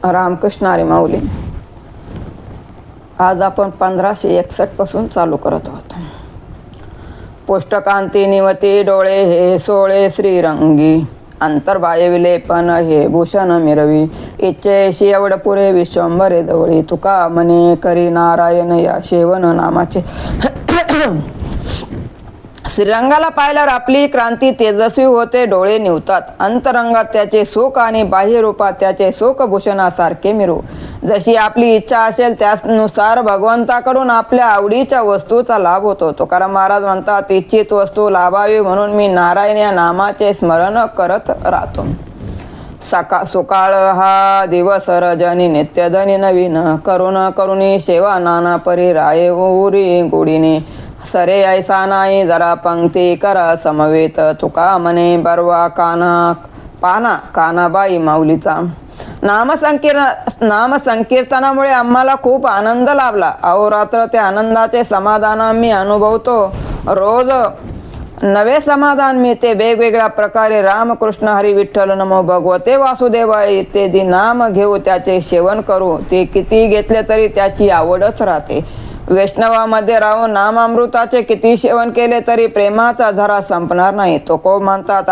रामकृष्ण हरी माऊली. आज आपण 1561 पासून चालू करत आहोत. पुष्टकांती निवती डोळे हे सोळे श्रीरंगी, अंतर्बाह्य विलेपन हे भूषण मिरवी, इच्छेशी एवढ पुरे विश्वंभरे जवळी, तुका म्हणे करी नारायण या शेवण नामाचे. श्रीरंगाला पाहिल्यावर आपली क्रांती तेजस्वी होते, डोळे निवतात. अंतरंगात त्याचे सुख आणि बाह्य रूपात त्याचे सुखभूषणासारखे मिरू. जशी आपली इच्छा असेल त्यानुसार भगवंताकडून आपल्या आवडीच्या वस्तूचा लाभ होतो. तुकाराम महाराज म्हणतात, इच्छित वस्तू लाभावी म्हणून मी नारायण या नामाचे स्मरण करत राहतो. सुकाळ हा दिवस रजनी नित्यधनी नवीन, करुण करुणी सेवा नाना परी राये उरी गुडीने, सरे ऐसा नाही जरा पंक्ती करा समवेत, तुका म्हणे बरवा पाना कानाबाई माऊलीचा. नामसंकीर्तनामुळे आम्हाला खूप आनंद लाभला. अहोरात्र त्या आनंदाचे समाधान आम्ही अनुभवतो. रोज नवे समाधान मिळते. वेगवेगळ्या प्रकारे रामकृष्ण हरी विठ्ठल नमो भगवते वासुदेवाय इत्यादी नाम घेऊ, त्याचे सेवन करू. ते किती घेतले तरी त्याची आवडच राहते. वैष्णवामध्ये राहून नामामृताचे किती सेवन केले तरी प्रेमाचा झरा संपणार नाही. तुकोबा म्हणतात,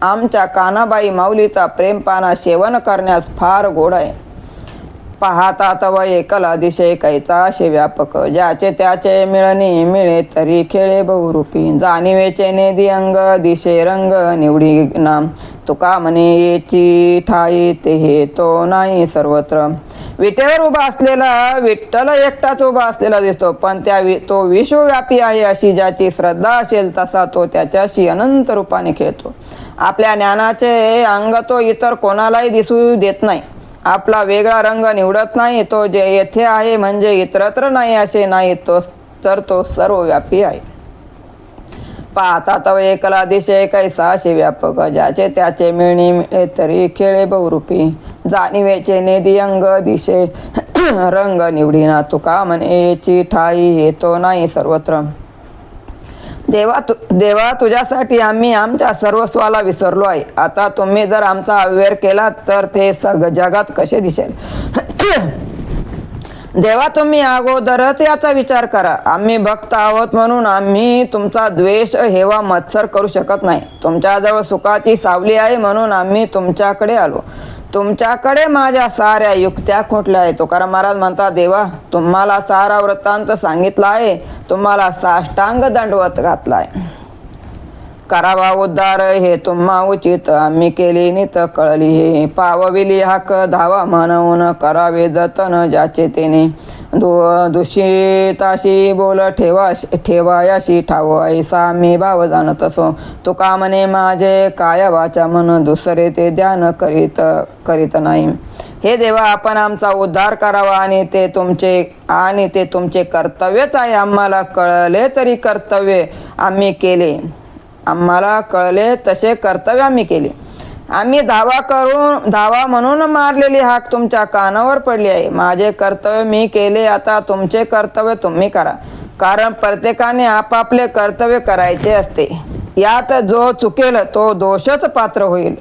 आमच्या कानाबाई माऊलीचा प्रेमपाना सेवन करण्यास फार गोड आहे. पाहता तव एकल अतिशय कैचा असे व्यापक, ज्याचे त्याचे मिळणी मिळे तरी खेळे बहुरूपी, जाणीवेचे नेदी अंग दिशे रंग निवडी नाम, तुका म्हणे येची ठाई ते हे तो नाही सर्वत्र. विटेवर उभा असलेला विठ्ठल एकटाच उभा असलेला दिसतो, पण तो विश्वव्यापी आहे अशी ज्याची श्रद्धा असेल तसा तो त्याच्याशी अनंत रूपाने खेळतो. आपल्या ज्ञानाचे अंग तो इतर कोणालाही दिसू देत नाही. आपला वेगळा रंग निवडत नाही. तो जे येथे आहे म्हणजे इतरत्र नाही असे नाही, तो सर्वव्यापी आहे. पाहता तव एकला अतिशय कैसा असे व्यापक, ज्याचे त्याचे मिळणी मिळे तरी खेळे बहुरूपी, जाणीवेचे नेदी अंग दिशे रंग निवडीना, तुका म्हणे ठाई हे तो नाही सर्वत्र. देवा तुझ्यासाठी आम्ही आमच्या सर्वस्वाला विसरलो आहे. आता तुम्ही जर आमचा अव्यय केला तर ते जगात कसे दिसेल. देवा तुम्ही अगोदरच याचा विचार करा. आम्ही भक्त आहोत म्हणून आम्ही तुमचा द्वेष हेवा मत्सर करू शकत नाही. तुमच्याजवळ सुखाची सावली आहे म्हणून आम्ही तुमच्याकडे आलो. तुमच्याकडे माझ्या साऱ्या युक्त्या खोटल्या आहेत. तुकाराम महाराज म्हणतात, देवा तुम्हाला सारा वृत्तांत सांगितला आहे, तुम्हाला साष्टांग दंडवत घातला आहे. करावा उद्धार हे तुम्हा उचित, आम्ही केली नित कळली हे, पावविली हाक धावा म्हणून करावे जतन ज्याचे तेने, दूषिताशी बोल ठेवायाशी ठाव ऐसा मी भाव जाणत असो, तुका म्हणे माझे काय वाचा मन दुसरे ते ध्यान करीत नाही. हे देवा आपण आमचा उद्धार करावा आणि ते तुमचे कर्तव्यच आहे. आम्हाला कळले तरी कर्तव्य आम्ही केले. आम्हाला कळले तसे कर्तव्य आम्ही केले. आम्ही धावा म्हणून मारलेली हाक तुमच्या कानावर पडली आहे. माझे कर्तव्य मी केले, आता तुमचे कर्तव्य तुम्ही करा. कारण प्रत्येकाने आपापले कर्तव्य करायचे असते. यात जो चुकेल तो दोषच पात्र होईल,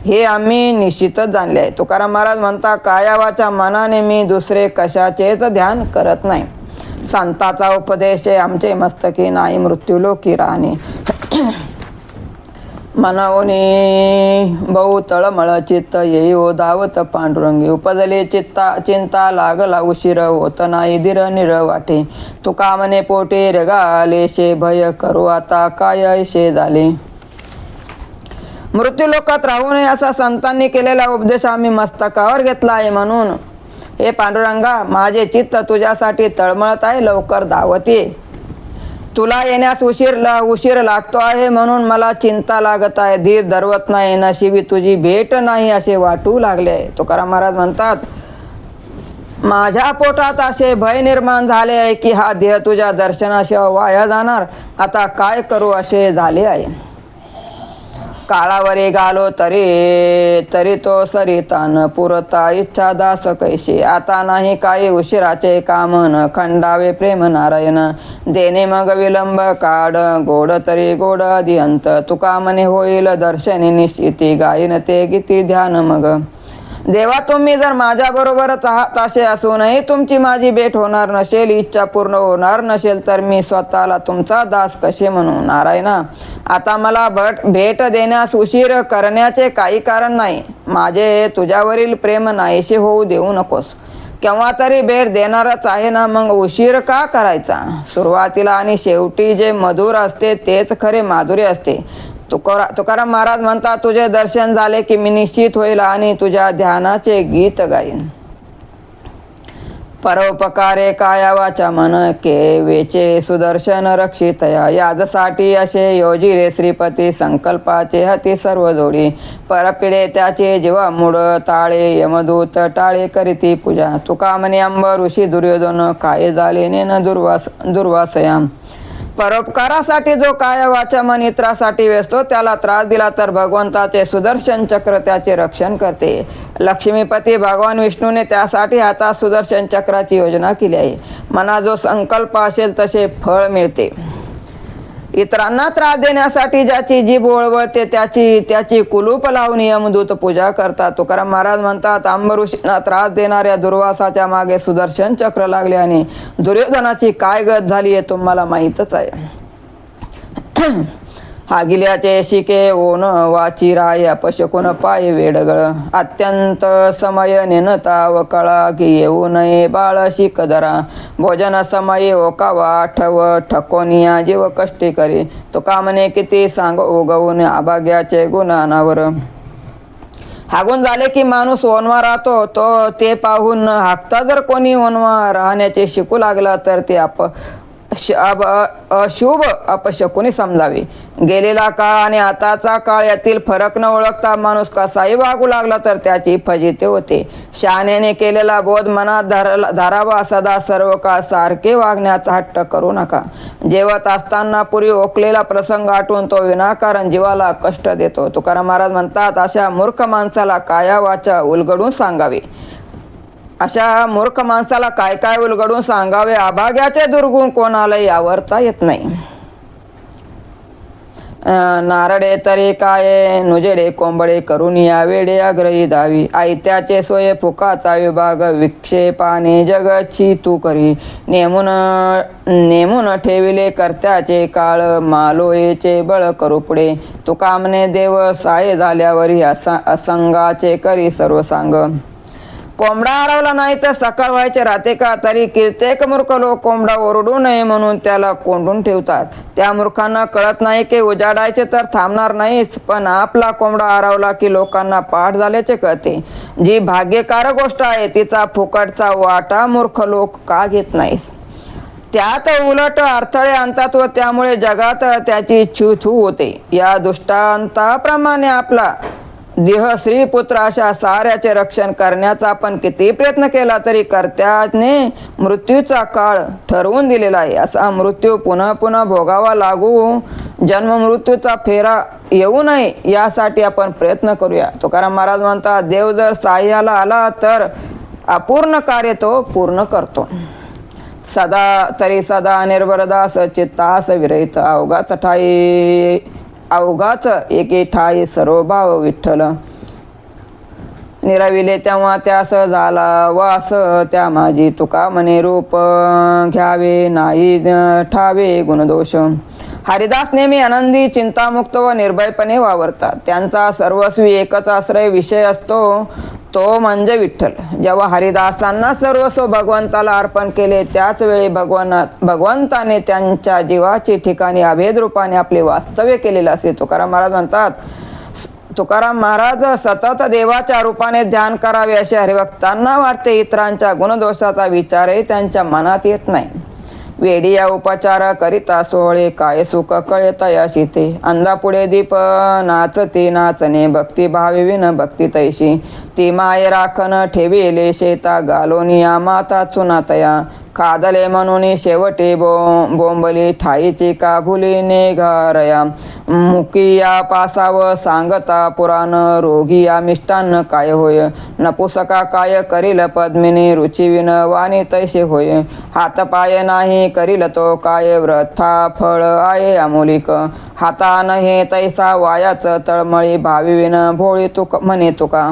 हे आम्ही निश्चितच जाणले आहे. तुकाराम महाराज म्हणता, कायावाच्या मनाने मी दुसरे कशाचेच ध्यान करत नाही. संताचा उपदेश आमचे मस्तकी नाही मृत्यूलोकी राहणे. मनावनी बहु तळमळ चित्त येई ओ धावत पांडुरंगी, उपजले चिंता लागला उशीर होत नाही धीर निर वाटे, तुका म्हणे पोटे रेगाले शे भय करू आता काय ऐशे झाले. मृत्यूलोकात राहू नये असा संतांनी केलेला उपदेश आम्ही मस्तकावर घेतला आहे. म्हणून हे पांडुरंगा, माझे चित्त तुझ्यासाठी तळमळत आहे, लवकर धावत ये. तुला येण्यास उशीर लागतो आहे म्हणून मला चिंता लागत आहे, धीर धरवत नाही, नशिबी तुझी भेट नाही असे वाटू लागले आहे. तुकाराम महाराज म्हणतात, माझ्या पोटात असे भय निर्माण झाले आहे की हा देह तुझ्या दर्शनाशिवाय वाया जाणार, आता काय करू असे झाले आहे. काळावरी गालो तरी तो सरितान पुरता इच्छा दास कैशी, आता नाही काही उशिराचे कामन खंडावे प्रेम नारायण, देणे मग विलंब काढ गोड तरी गोड अधिअंत, तुका म्हणे होईल दर्शनी निश्चिती गायन ते गीती ध्यान मग. देवा तुम्ही जर माझ्याबरोबरच आहात असे असूनही तुमची माझी भेट होणार नसेल, इच्छा पूर्ण होणार नसेल, तर मी स्वतःला तुमचा दास कसे म्हणू? नारायणा, आता मला भेट देण्यास उशीर करण्याचे काही कारण नाही. माझे तुझ्यावरील प्रेम नाहीसे होऊ देऊ नकोस. केव्हा तरी भेट देणारच आहे ना, मग उशीर का करायचा? सुरुवातीला आणि शेवटी जे मधुर असते तेच खरे माधुर्य असते. तुकाराम महाराज म्हणतात, तुझे दर्शन झाले की मी निश्चित होईल आणि तुझ्या ध्यानाचे गीत गाईन. परोपकारे काया वाचा मन के वेचे सुदर्शन रक्षितया. यादसाठी असे योजी रे श्रीपती, संकल्पाचे हती सर्व जोडी. परपिडे त्याचे जीवा मूळ ताळे, यमदूत टाळे करीती पूजा. तुका म्हणे अंब ऋषी दुर्योधन, काय झाले नेन दुर्वासयाम. परोपकारासाठी जो काय वाचा मन इतरासाठी व्यसतो, त्याला त्रास दिला तर भगवंताचे सुदर्शन चक्र त्याचे रक्षण करते. लक्ष्मीपती भगवान विष्णूने त्यासाठी हातात सुदर्शन चक्राची योजना केली आहे. मनात जो संकल्प असेल तसे फळ मिळते. इतरांना त्रास देण्यासाठी ज्याची जीभ ओळवळते त्याची कुलूप लावून यमदूत पूजा करतात. तुकाराम महाराज म्हणतात, अंब ऋषींना त्रास देणाऱ्या दुर्वासाच्या मागे सुदर्शन चक्र लागले आणि दुर्योधनाची काय गत झाली हे तुम्हाला माहीतच आहे. हागिल्याचे शिके ओन वाची राय, अपशकुन पाय वेडगळ. अत्यंत समय नेनता व कळा, की येऊ नये बाळ शिकदरा. भोजन समय ओकावा ठव, ठकोनिया जीव कष्टी करी. तुका म्हणे किती सांग उगवून, अभाग्याचे गुणानावर. हागून झाले की माणूस ओनवा राहतो, तो ते पाहून हाकता जर कोणी ओनवा राहण्याचे शिकू लागला तर ते अशुभ अपशकुनी समजावे. गेलेला काळ आणि आताचा काळ यातील फरक न ओळखता माणूस कसाही वागू लागला तर त्याची फजिती होते. शहाण्याने केलेला बोध मनात धरावा. सदा सर्व काळ सारखे वागण्याचा हट्ट करू नका. जेवत असताना पूर्वी ओकलेला प्रसंग आठवून तो विनाकारण जीवाला कष्ट देतो. तुकाराम महाराज म्हणतात, अशा मूर्ख माणसाला काया वाचा उलगडून सांगावे. अशा मूर्ख माणसाला काय काय उलगडून सांगावे? अभाग्याचे दुर्गुण कोणालाही आवरता येत नाही. नारडे तरी काय नुजेडे कोंबडे, करून या वेडे आग्रही दावी. आयत्याचे सोये फुकाचा विभाग, विक्षेपाने जगची तू करी. नेमून ठेविले कर्त्याचे काळ, मालोयेचे बळ करू पुढे. तुका म्हणे देव साये झाल्यावरी, असंगाचे करी सर्व सांग. कोंबडा हरवला नाही तर सकाळ व्हायचे राहते का? तरी कित्येक मूर्ख लोक कोंबडा ओरडू नये म्हणून त्याला कोंडून ठेवतात. त्या मूर्खांना कळत नाही की उजाडायचे तर थांबणार नाहीच, पण आपला कोंबडा हरवला की लोकांना पाठ झाल्याचे कळते. जी भाग्यकारक गोष्ट आहे तिचा फुकटचा वाटा मूर्ख लोक का घेत नाहीत? त्यात उलट अडथळे आणतात व त्यामुळे जगात त्याची छूछू होते. या दृष्टांताप्रमाणे आपला देह, स्त्री, पुत्र अशा साऱ्याचे रक्षण करण्याचा आपण किती प्रयत्न केला तरी कर्त्याने मृत्यूचा काळ ठरवून दिलेला आहे. असा मृत्यू पुन्हा पुन्हा भोगावा लागू, जन्म मृत्यूचा फेरा येऊ नये यासाठी आपण प्रयत्न करूया. तुकाराम महाराज म्हणतात, देव जर साह्याला आला तर अपूर्ण कार्य तो पूर्ण करतो. सदा निर्भरदास, चित्तास विरहित. अवघाच एके ठाई सर्व भाव विठ्ठल. निरविले तेव्हा त्यास झाला वास, त्या माझी तुका म्हणे रूप घ्यावे नाही ठावे गुणदोष. हरिदास नेहमी आनंदी, चिंतामुक्त व निर्भयपणे वावरतात. त्यांचा सर्वस्वी एकच आश्रय विषय असतो, तो म्हणजे विठ्ठल. जेव्हा हरिदासांना सर्वस्व भगवंताला अर्पण केले त्याच वेळी भगवंताने त्यांच्या जीवाची ठिकाणी अभेद रूपाने आपले वास्तव्य केलेले असे. तुकाराम महाराज म्हणतात, तुकाराम महाराज सतत देवाच्या रूपाने ध्यान करावे असे हरिभक्तांना वाटते. इतरांच्या गुणदोषाचा विचारही त्यांच्या मनात येत नाही. वेडिया उपचार करिता सोहळे, काय सुख कळे तयाशी ते. अंधापुढे दीप नाचते नाचणे, भक्ती भावे विन भक्ती तैशी. ती माये राखण ठेविले शेता, घालोनिया माता चुनातया. खादले म्हणून शेवटे बोंबली, ठाईची का भुली नेघारया. मुकिया पासाव सांगता पुराण, रोगिया मिष्टान्न काय होय. नपुसका काय करील पद्मिनी, रुचिविन वाणी तैसे होय. हात पाय नाही करील तो काय, व्रथा फळ आहे अमोलिक. हाता नहे तैसा वायाच तळमळी, भाविविन भोळी तुक म्हणे तुका.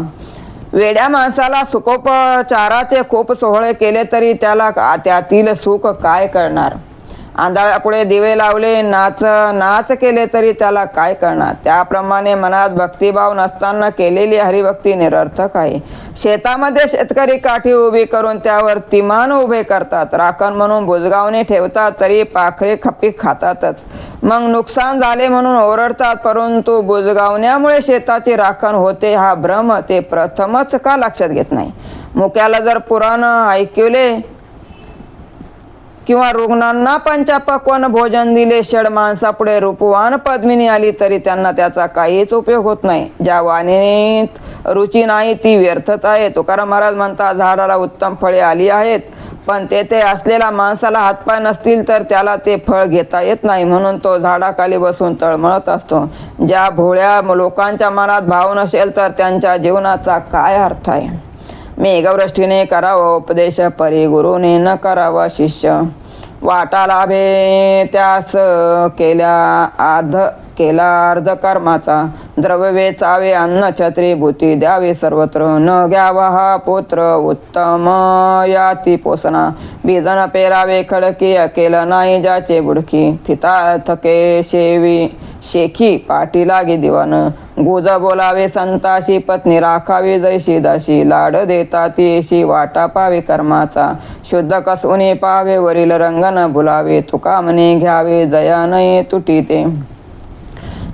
वेड्या माणसाला सुखोपचाराचे खूप सोहळे केले तरी त्याला त्यातील सुख काय करणार? आंधळ्यापुढे दिवे लावले, नाच केले तरी त्याला काय करणार? त्याप्रमाणे मनात भक्तिभाव नसताना केलेली हरिभक्ती निरर्थक आहे. शेतामध्ये शेतकरी काठी उभी करून त्यावर तिमान उभे करतात, राखण म्हणून बुजगावणे ठेवतात, तरी पाखरे खप्पी खातातच. मग नुकसान झाले म्हणून ओरडतात, परंतु बुजगावण्यामुळे शेताची राखण होते हा भ्रम ते प्रथमच का लक्षात घेत नाही? मुक्याला जर पुराण ऐकले किंवा रुग्णांना पंचपक्वान्न भोजन दिले, षड माणसापुढे रूपवान पद्मिनी आली तरी त्यांना त्याचा काहीच उपयोग होत नाही. ज्या वाणीत रुची नाही ती व्यर्थता आहे. तुकाराम महाराज म्हणतात, झाडाला उत्तम फळे आली आहेत, पण तेथे असलेल्या माणसाला हातपाय नसतील तर त्याला ते फळ घेता येत नाही, म्हणून तो झाडाखाली बसून तळमळत असतो. ज्या भोळ्या लोकांच्या मनात भाव नसेल तर त्यांच्या जीवनाचा काय अर्थ आहे? मेघवृष्टीने करावा उपदेश, परी गुरुने न करावा शिष्य. वाटा लाभे त्यास केला अर्ध कर्माचा, द्रव्य वेचावे अन्न छत्री, भूती द्यावे सर्वत्र. न घ्यावा हा पुत्र उत्तम याती पोसना, बीजन पेरावे खडकी, केलं नाही ज्याचे बुडकी. थिता थके शेखी पाठी लागे दिवान, गुज बोलावे संताशी, पत्नी राखावी जैशी दाशी. लाड देता तीशी वाटा पावे कर्माचा, शुद्ध कसुनी पावे वरील रंग न भुलावे. तुका म्हणे घ्यावे जया नये तुटी ते.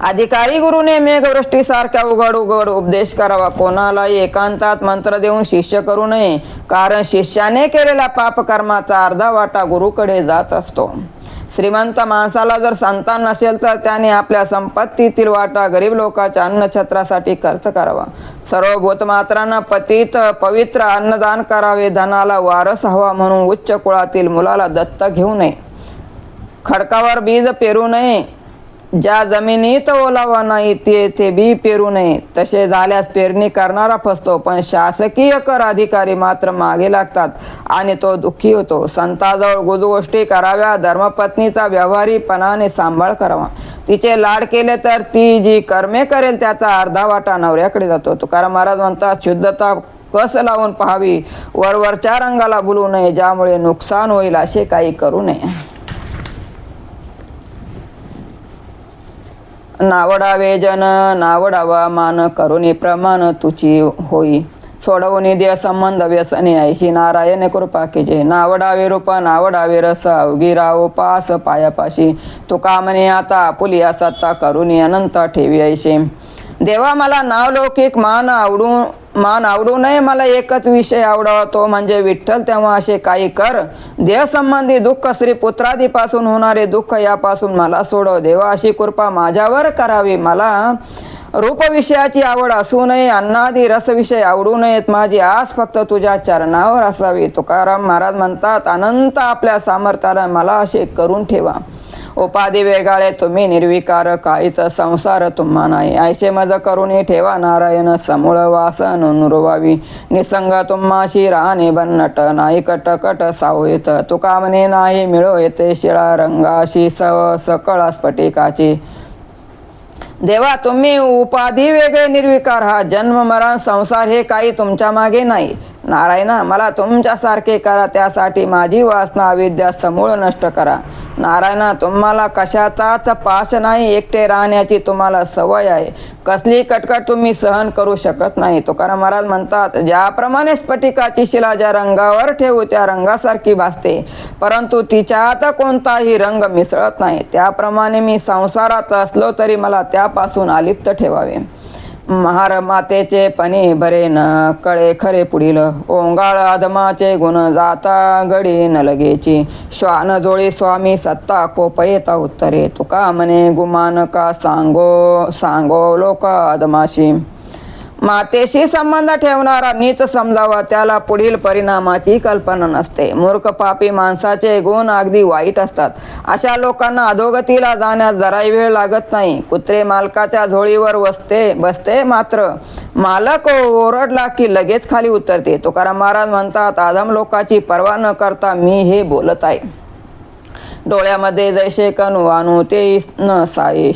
अधिकारी गुरुने मेघवृष्टी सारख्या उघड उपदेश करावा. कोणालाही एकांतात मंत्र देऊन शिष्य करू नये, कारण शिष्याने केलेल्या पाप कर्माचा अर्धा वाटा गुरुकडे जात असतो. श्रीमंत माणसाला जर संतान नसेल तर त्याने आपल्या संपत्तीतील वाटा गरीब लोकांच्या अन्नछत्रासाठी खर्च करावा. सर्व भूतमात्रांना पवित्र अन्नदान करावे. धनाला वारस हवा म्हणून उच्च कुळातील मुलाला दत्तक घेऊ नये. खडकावर बीज पेरू नये. ज्या जमिनीत ओलावा नाही ते बी पेरू नये. तसे झाल्यास पेरणी करणारा फसतो, पण शासकीय कर अधिकारी मात्र मागे लागतात आणि तो दुःखी होतो. संताजवळ गोष्टी कराव्या. धर्मपत्नीचा व्यवहारीपणाने सांभाळ करावा. तिचे लाड केले तर ती जी कर्मे करेल त्याचा अर्धा वाटा नवऱ्याकडे जातो. तुकाराम महाराज म्हणतात, शुद्धता कस लावून पाहावी, वरवरच्या रंगाला भुलू नये, ज्यामुळे नुकसान होईल असे काही करू नये. नावडावे जन नावडावा मान, करुणी प्रमाण तुची होई. सोडवून दे संबंध व्यसनी, ऐशी नारायण कृपा केजे. नावडावे रूप नावडावे रस, अवघी राव पास पायापाशी. तुका म्हणे आता आपुलिया सत्ता, करुणी अनंत ठेवी ऐशे. देवा मला नावलौकिक मान आवडू नये. मला एकच विषय आवडावा, तो म्हणजे विठ्ठल. तेव्हा असे काही कर. देह संबंधी दुःख, स्त्री पुत्रादीपासून होणारे दुःख यापासून मला सोडव. देवा अशी कृपा माझ्यावर करावी. मला रूप विषयाची आवड असू नये, अन्नादी रस विषय आवडू नयेत. माझी आस फक्त तुझ्या चरणावर असावी. तुकाराम महाराज म्हणतात, अनंत आपल्या सामर्थ्याला मला असे करून ठेवा. उपाधी वेगाळे तुम्ही निर्विकार, काहीच संसार तुम्हा नाही. ऐसे मज करुणी ठेवा नारायण, समूळ वास नुरवावी. निसंग तुम्हाशी राहणे बन्नट, नाही कटकट सावयत. तुका म्हणे नाही मिळो येते शिळा, रंगाशी सकळ स्फटिकाची. देवा तुम्ही उपाधी वेगळे निर्विकार, हा जन्म मरण संसार हे काही तुमच्या मागे नाही. नारायणा मला तुमच्यासारखे करा, त्यासाठी माझी वासना अविद्या समूळ नष्ट करा. नारायणा तुम्हाला कशाचाच पाश नाही, एकटे राहण्याची तुम्हाला सवय आहे. कसली कटकट तुम्ही सहन करू शकत नाही. तुकाराम महाराज म्हणतात, ज्याप्रमाणे स्फटिकाची शिला ज्या रंगावर ठेवू त्या रंगासारखी भासते, परंतु तिच्यात कोणताही रंग मिसळत नाही, त्याप्रमाणे मी संसारात असलो तरी मला त्यापासून अलिप्त ठेवावे. महार मातेचे पणी भरे न कळे खरे पुढील, ओंगाळ अधमाचे गुण जाता गडी न लगेची. श्वान जोळी स्वामी सत्ता कोप येता उत्तरे, तुका म्हणे गुमान का सांगो लोक अधमाशी. मातेशी संबंध ठेवणारा नीच समजावा, त्याला पुढील परिणामाची कल्पना नसते. मूर्ख पापी माणसाचे गुण अगदी वाईट असतात. अशा लोकांना अधोगतीला जाण्यास जराही वेळ लागत नाही. कुत्रे मालकाच्या झोळीवर बसते, मात्र मालक ओरडला की लगेच खाली उतरते. तुकाराम महाराज म्हणतात, अधम लोकाची पर्वा न करता मी हे बोलत आहे. डोळ्यामध्ये जैसे कणू आणू ते न साई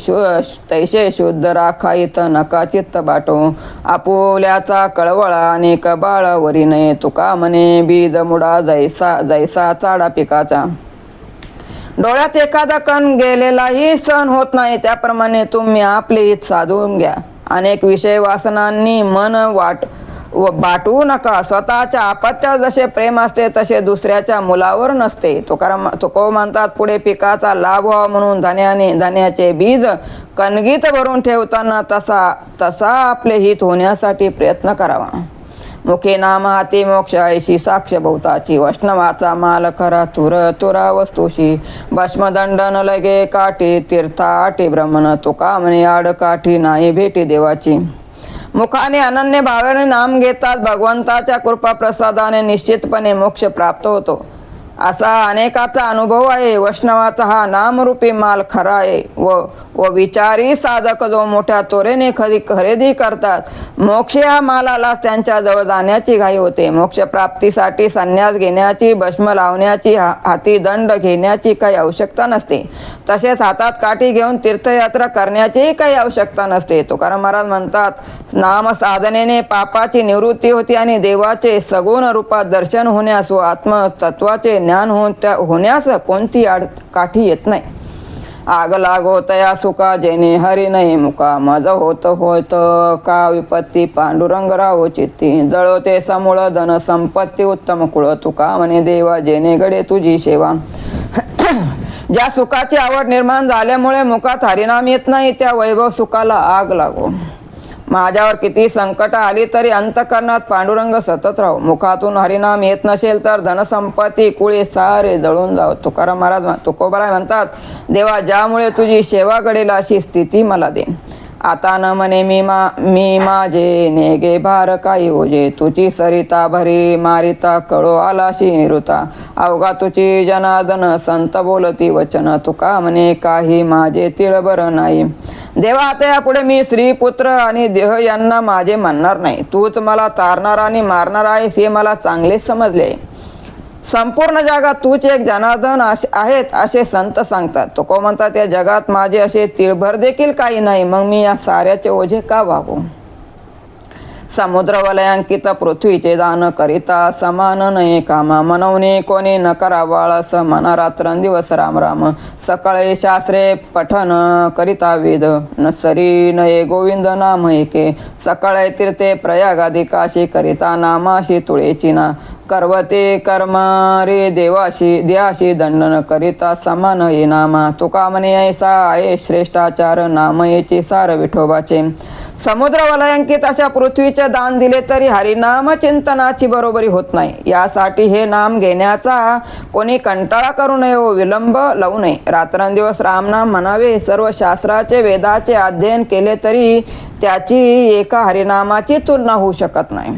तैसे शुद्ध राखाईत नका चित्त बाटो आपुल्याचा कळवळा आणि कबाळ वरी नये तुका म्हणे बीज मुडा जैसा चाडा पिकाचा. डोळ्यात एखादा कण गेलेलाही सहन होत नाही, त्याप्रमाणे तुम्ही आपले हित साधून घ्या. अनेक विषय वासनांनी मन बाटवू नका. स्वतःच्या आपत्यात जसे प्रेम असते तसे दुसऱ्याच्या मुलावर नसते. तुकोबा म्हणतात पुढे पिकाचा लाभ व्हावा म्हणून धान्याचे बीज कणगीत भरून ठेवताना तसा आपले हित होण्यासाठी प्रयत्न करावा. मुखे नाम हाती मोक्ष ऐशी साक्ष बहुताची वैष्णवाचा माल खरा तुरा वस्तूशी भस्मदंडन लगे काठी तीर्थाटी ब्रह्मन तुका म्हणे आड काठी नाही भेटी देवाची. मुखाने अनन्य भावाने नाम घेतात भगवंताच्या कृपा प्रसादाने निश्चितपणे मोक्ष प्राप्त होतो असा अनेकाचा अनुभव आहे. वैष्णवाचा हा नामरूपी माल खरा आहे व विचारी साधक जो मोठ्या तोरेने खरेदी करतात. मोक्ष या मालाला त्यांच्या जवळ जाण्याची घाई होते. मोक्ष प्राप्तीसाठी संन्यास घेण्याची भस्म लावण्याची हाती दंड घेण्याची काही आवश्यकता नसते. तसेच हातात काठी घेऊन तीर्थयात्रा करण्याचीही काही आवश्यकता नसते. तुकाराम महाराज म्हणतात नाम साधनेने पापाची निवृत्ती होती आणि देवाचे सगुण रूपात दर्शन होण्यास व आत्मतत्वाचे ज्ञान होण्यास कोणती काठी येत नाही. आग लागो तया सुका जेने हरी नाही मुका मज होत का विपत्ती पांडुरंग राहो चित्ती जळो ते समूळ धन संपत्ती उत्तम कुळ तुका म्हणे देवा जेने घडे तुझी सेवा. ज्या सुखाची आवड निर्माण झाल्यामुळे मुखात हरिनाम येत नाही त्या वैभव सुखाला आग लागो. माझ्यावर किती संकट आली तरी अंतकरणात पांडुरंग सतत राहो. मुखातून हरिनाम येत नसेल तर धनसंपत्ती कुळे सारे जळून जाव. तुकाराम महाराज तुकोबाराय म्हणतात देवा ज्यामुळे तुझी सेवा घडेल अशी स्थिती मला दे. आता न म्हणे मी माझे नेगे भार काही ओजे तुझी सरिता भरी मारिता कळो आलाशी निरुता अवघा तुझी जनार्दन संत बोलती वचन तुका म्हणे काही माझे तिळबर नाही. देवा आता यापुढे मी स्त्री पुत्र आणि देह यांना माझे म्हणणार नाही. तूच मला तारणार आणि मारणार आहेस हे मला चांगले समजले. संपूर्ण जगात तूच एक जनार्दन आहेत असे संत सांगतात. तुकोबा म्हणतात या जगात माझे असे तिळभर देखील काही नाही, मग मी या साऱ्याचे ओझे का वागू. समुद्र वलयांकित पृथ्वीचे दान करिता समान नये कामा मनवणे कोणी न करावा आळस मना रात्रंदिवस राम राम सकाळे शास्त्रे पठन करिता वेद नसरी नये गोविंद नाम एके सकाळे तीर्थे प्रयागादी काशी करिता नामाशी तुळेची ना करवते कर्मारे देवाशी दंडन करिता समान ये नामा तुका म्हणे ऐसा आहे श्रेष्ठाचार नामयेचे सार विठोबाचे. समुद्र वलयांकित अशा पृथ्वीचे दान दिले तरी हरिनाम चिंतनाची बरोबरी होत नाही. यासाठी हे नाम घेण्याचा कोणी कंटाळा करू नये व विलंब लावू नये. रात्रंदिवस रामनाम म्हणावे. सर्व शास्त्राचे वेदाचे अध्ययन केले तरी त्याची एका हरिनामाची तुलना होऊ शकत नाही.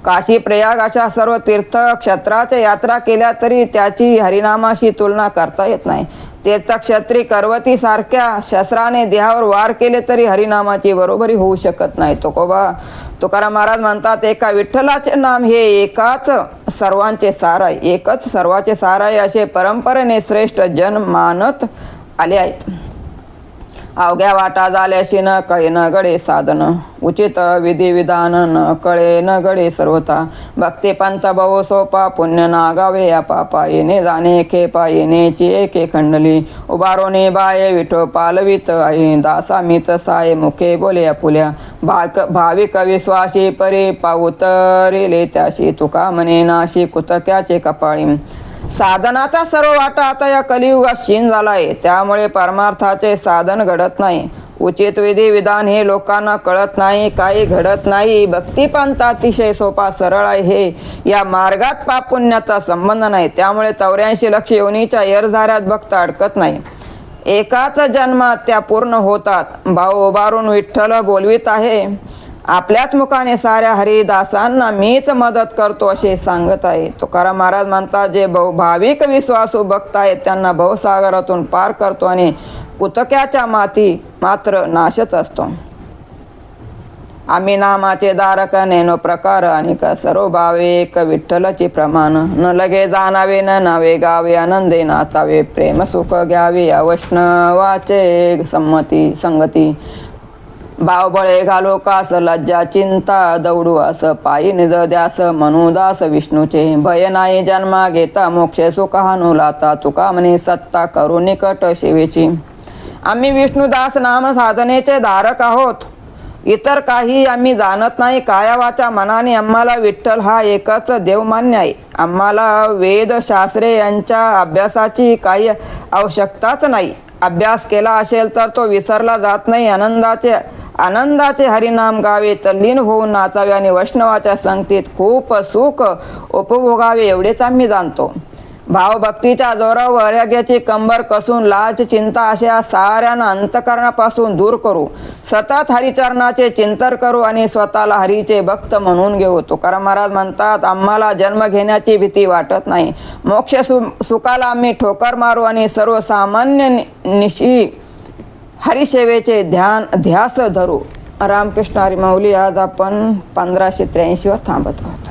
काशी प्रयाग अशा सर्व तीर्थ क्षेत्राच्या यात्रा केल्या तरी त्याची हरिनामाशी तुलना करता येत नाही. तीर्थक्षेत्री करवती सारख्या शस्त्राने देहावर वार केले तरी हरिनामाची बरोबरी होऊ शकत नाही. तुकाराम महाराज म्हणतात एका विठ्ठलाचे नाम हे एकाच सर्वांचे सार आहे. एकच सर्वांचे सार आहे असे परंपरेने श्रेष्ठ जन मानत आले आहेत. अवघ्या वाटा झाल्याशी न कळे न गडे साधन उचित विधी विधान न कळे न गडे सर्वता भक्ती पंथ बहु सोपा पुण्य नागावे या पापा येणे जाणे खेपा येणेची एके खंडली उभारोने बाये विठो पालवित आई दासा मित साय मुखे बोले पुल्या भाविक विश्वासी परी पाउतरिले त्याशी तुका म्हणे नाशी कुतक्याचे कपाळी. साधनाचा सर्व वाटा आता या कलियुगात क्षीण झाला आहे. त्यामुळे परमार्थाचे साधन घडत नाही. उचित विधी विधान हे लोकांना कळत नाही, काही घडत नाही. भक्तिपंथ अतिशय सोपा सरळ आहे. हे या मार्गात पाप पुण्याचा संबंध नाही. त्यामुळे 84 लक्ष योनीच्या येरझाऱ्यात भक्त अडकत नाही. एकाच जन्मात त्या पूर्ण होतात. भाऊ उभारून विठ्ठल बोलवीत आहे. आपल्याच मुखाने साऱ्या हरिदासांना मीच मदत करतो असे सांगत आहे. तुकाराम महाराज म्हणतात जे भाविक विश्वासू भक्त आहेत त्यांना भवसागरातून पार करतो आणि पुतक्याच्या माती मात्र नाशच असतो. आम्ही नामाचे धारक नेनो प्रकार अनेक सर्व भावे एक विठ्ठलचे प्रमाण न लगे जाणावे न नावे गावे आनंदे नाचावे प्रेम सुख घ्यावे या वैष्णवाचे संमती संगती भावबळे घालो कास लज्जा चिंता दौडू अस पायी निज द्यास मनुदास विष्णूचे भय नाही जन्मा घेता मोक्षे सुख हानू लाता तुका म्हणे सत्ता करू निकट शिवेची आम्ही विष्णुदास नाम साधनेचे धारक आहोत इतर काही आम्ही जाणत नाही काया वाचा मनाने आम्हाला विठ्ठल हा एकच देव मान्य आहे आम्हाला वेद शास्त्रे यांच्या अभ्यासाची काही आवश्यकताच नाही अभ्यास केला असेल तर तो विसरला जात नाही आनंदाचे हरिनाम गावे तल्लीन होऊन नाचावे आणि वैष्णवाच्या संगतीत खूप सुख उपभोगावे एवढेच आम्ही जाणतो भावभक्तीच्या जोरावर वैराग्याची कंबर कसून लाज चिंता अशा साऱ्यांना अंतकरणापासून दूर करू सतत हरिचरणाचे चिंतन करू आणि स्वतःला हरीचे भक्त म्हणून घेऊ तुकाराम महाराज म्हणतात आम्हाला जन्म घेण्याची भीती वाटत नाही मोक्ष सुखाला आम्ही ठोकर मारू आणि सर्वसामान्य निशी हरिसेवेचे ध्यास धरू रामकृष्ण हरी माऊली आज आपण 1583 वर थांबत आहोत.